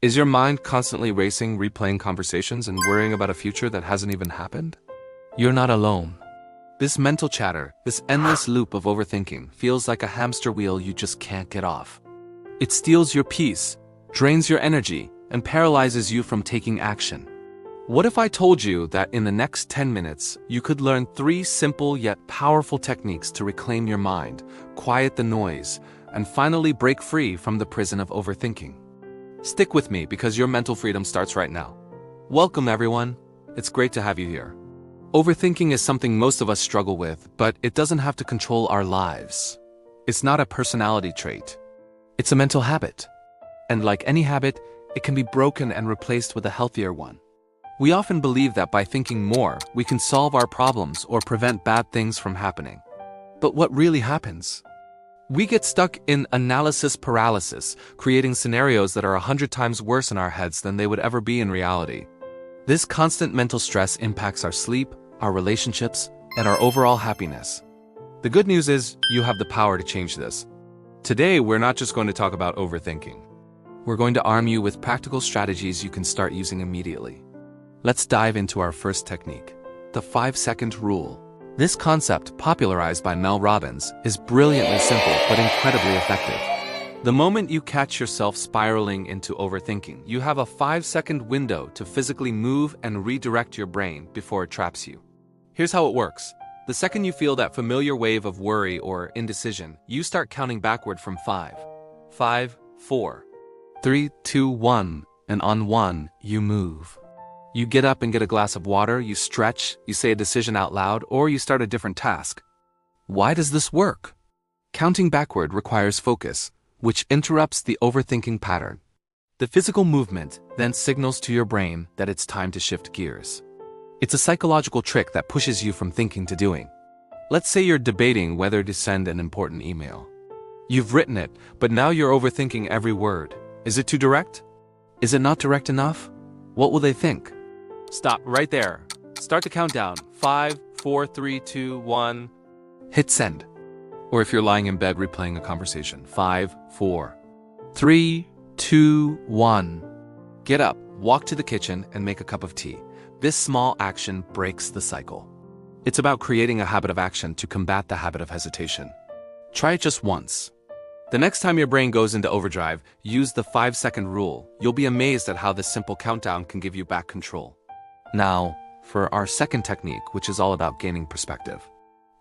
Is your mind constantly racing, replaying conversations, and worrying about a future that hasn't even happened? You're not alone. This mental chatter, this endless loop of overthinking, feels like a hamster wheel you just can't get off. It steals your peace, drains your energy, and paralyzes you from taking action. What if I told you that in the next 10 minutes, you could learn 3 simple yet powerful techniques to reclaim your mind, quiet the noise, and finally break free from the prison of overthinking? Stick with me because your mental freedom starts right now. Welcome everyone. It's great to have you here. Overthinking is something most of us struggle with, but it doesn't have to control our lives. It's not a personality trait. It's a mental habit. And like any habit, it can be broken and replaced with a healthier one. We often believe that by thinking more, we can solve our problems or prevent bad things from happening. But what really happens? We get stuck in analysis paralysis, creating scenarios that are 100 times worse in our heads than they would ever be in reality. This constant mental stress impacts our sleep, our relationships, and our overall happiness. The good news is, you have the power to change this. Today, we're not just going to talk about overthinking. We're going to arm you with practical strategies you can start using immediately. Let's dive into our first technique, the 5-second rule. This concept, popularized by Mel Robbins, is brilliantly simple but incredibly effective. The moment you catch yourself spiraling into overthinking, you have a 5-second window to physically move and redirect your brain before it traps you. Here's how it works. The second you feel that familiar wave of worry or indecision, you start counting backward from 5. 5, 4, 3, 2, 1, and on 1, you move. You get up and get a glass of water, you stretch, you say a decision out loud, or you start a different task. Why does this work? Counting backward requires focus, which interrupts the overthinking pattern. The physical movement then signals to your brain that it's time to shift gears. It's a psychological trick that pushes you from thinking to doing. Let's say you're debating whether to send an important email. You've written it, but now you're overthinking every word. Is it too direct? Is it not direct enough? What will they think? Stop right there. Start the countdown. 5, 4, 3, 2, 1. Hit send. Or if you're lying in bed replaying a conversation, 5, 4, 3, 2, 1. Get up, walk to the kitchen, and make a cup of tea. This small action breaks the cycle. It's about creating a habit of action to combat the habit of hesitation. Try it just once. The next time your brain goes into overdrive, use the 5-second rule. You'll be amazed at how this simple countdown can give you back control. Now, for our second technique, which is all about gaining perspective.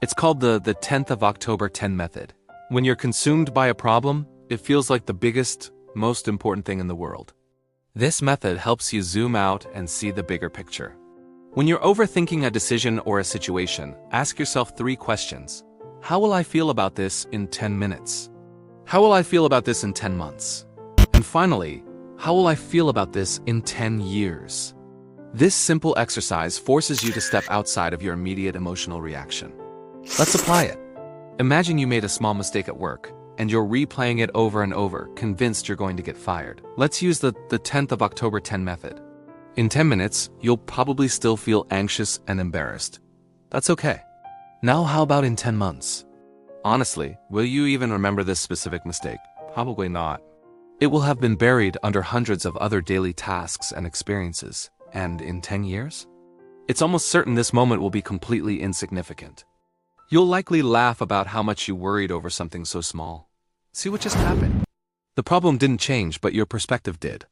It's called the 10th of October 10 method. When you're consumed by a problem, it feels like the biggest, most important thing in the world. This method helps you zoom out and see the bigger picture. When you're overthinking a decision or a situation, ask yourself 3 questions. How will I feel about this in 10 minutes? How will I feel about this in 10 months? And finally, how will I feel about this in 10 years? This simple exercise forces you to step outside of your immediate emotional reaction. Let's apply it. Imagine you made a small mistake at work, and you're replaying it over and over, convinced you're going to get fired. Let's use the 10th of October 10 method. In 10 minutes, you'll probably still feel anxious and embarrassed. That's okay. Now how about in 10 months? Honestly, will you even remember this specific mistake? Probably not. It will have been buried under hundreds of other daily tasks and experiences. And in 10 years? It's almost certain this moment will be completely insignificant. You'll likely laugh about how much you worried over something so small. See what just happened? The problem didn't change, but your perspective did.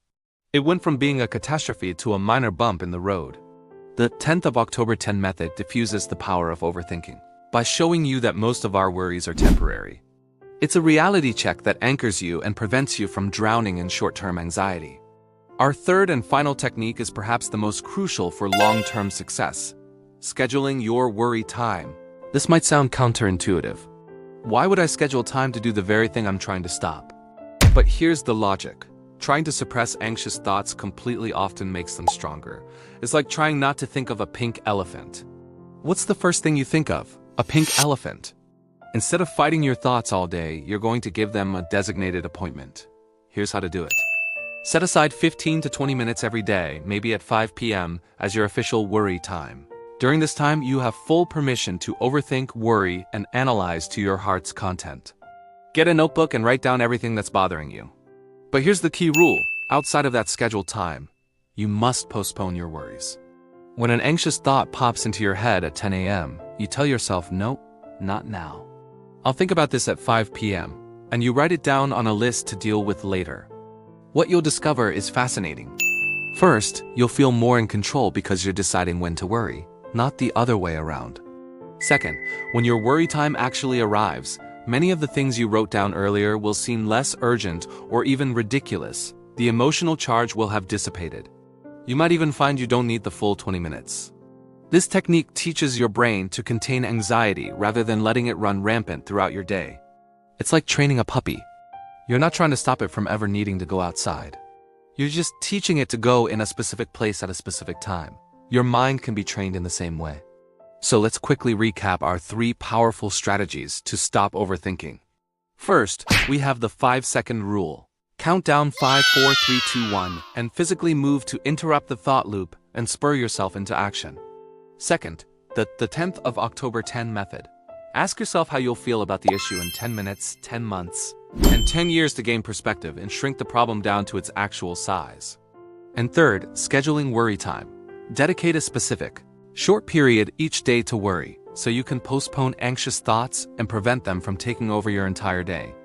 It went from being a catastrophe to a minor bump in the road. The 10th of October 10 method diffuses the power of overthinking by showing you that most of our worries are temporary. It's a reality check that anchors you and prevents you from drowning in short-term anxiety. Our third and final technique is perhaps the most crucial for long-term success: scheduling your worry time. This might sound counterintuitive. Why would I schedule time to do the very thing I'm trying to stop? But here's the logic. Trying to suppress anxious thoughts completely often makes them stronger. It's like trying not to think of a pink elephant. What's the first thing you think of? A pink elephant. Instead of fighting your thoughts all day, you're going to give them a designated appointment. Here's how to do it. Set aside 15 to 20 minutes every day, maybe at 5 p.m., as your official worry time. During this time, you have full permission to overthink, worry, and analyze to your heart's content. Get a notebook and write down everything that's bothering you. But here's the key rule. Outside of that scheduled time, you must postpone your worries. When an anxious thought pops into your head at 10 a.m., you tell yourself, nope, not now. I'll think about this at 5 p.m., and you write it down on a list to deal with later. What you'll discover is fascinating. First, you'll feel more in control because you're deciding when to worry, not the other way around. Second, when your worry time actually arrives, many of the things you wrote down earlier will seem less urgent or even ridiculous. The emotional charge will have dissipated. You might even find you don't need the full 20 minutes. This technique teaches your brain to contain anxiety rather than letting it run rampant throughout your day. It's like training a puppy. You're not trying to stop it from ever needing to go outside. You're just teaching it to go in a specific place at a specific time. Your mind can be trained in the same way. So let's quickly recap our 3 powerful strategies to stop overthinking. First, we have the 5-second rule. Count down 5, 4, 3, 2, 1, and physically move to interrupt the thought loop and spur yourself into action. Second, the 10th of October 10 method. Ask yourself how you'll feel about the issue in 10 minutes, 10 months, and 10 years to gain perspective and shrink the problem down to its actual size. And third, scheduling worry time. Dedicate a specific, short period each day to worry, so you can postpone anxious thoughts and prevent them from taking over your entire day.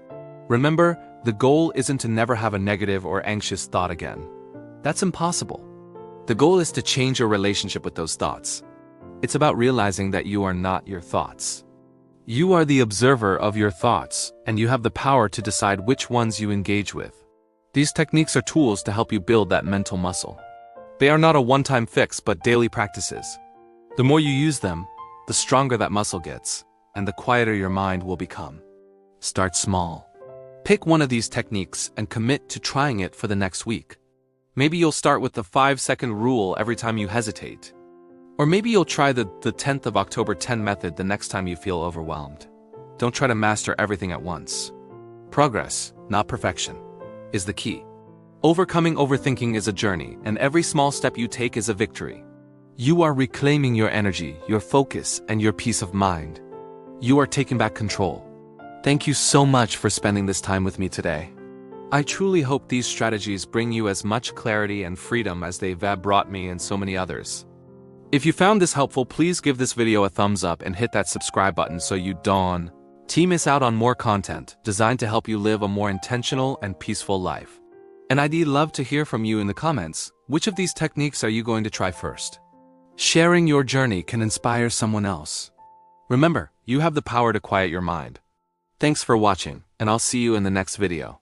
Remember, the goal isn't to never have a negative or anxious thought again. That's impossible. The goal is to change your relationship with those thoughts. It's about realizing that you are not your thoughts. You are the observer of your thoughts, and you have the power to decide which ones you engage with. These techniques are tools to help you build that mental muscle. They are not a one-time fix, but daily practices. The more you use them, the stronger that muscle gets, and the quieter your mind will become. Start small. Pick one of these techniques and commit to trying it for the next week. Maybe you'll start with the 5-second rule every time you hesitate. Or maybe you'll try the 10th of October 10 method the next time you feel overwhelmed. Don't try to master everything at once. Progress, not perfection, is the key. Overcoming overthinking is a journey, and every small step you take is a victory. You are reclaiming your energy, your focus, and your peace of mind. You are taking back control. Thank you so much for spending this time with me today. I truly hope these strategies bring you as much clarity and freedom as they've brought me and so many others. If you found this helpful, please give this video a thumbs up and hit that subscribe button so you don't miss out on more content designed to help you live a more intentional and peaceful life. And I'd love to hear from you in the comments. Which of these techniques are you going to try first? Sharing your journey can inspire someone else. Remember, you have the power to quiet your mind. Thanks for watching, and I'll see you in the next video.